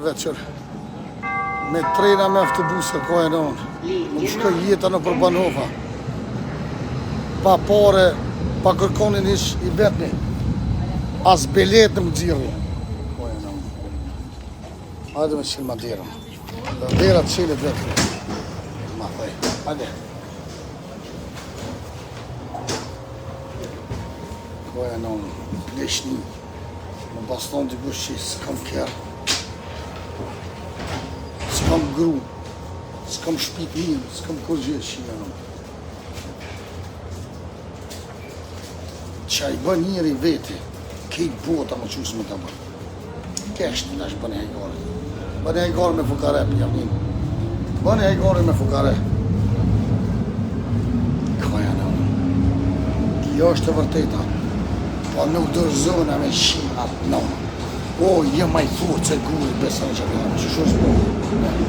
Večer me trena me autobusë ka e non nuk shkoj jeta në Përbanova pa pare, pa kërkonin ish i vetni as bilet në më gjirri ka e non hajde me qilë ma dherën dhe dherat qilit vetri ma thej, hajde ka e non leshni më baston dikush që s'kam kërë s'kam gru, s'kam shpit mirë, s'kam kërgjë shia në. Qa i bën njëri veti, kejt bota më qusë më të bërë. Keshtë në është bënë e hajgare. Bënë e hajgare me fukare, pjamin. Bënë e hajgare me fukare. Kaja në. Kjo është e vërteta. Po nuk dërzona me shimë atë në. O, jë maj furë që gurë, besë në që përnë, që shumë s'po.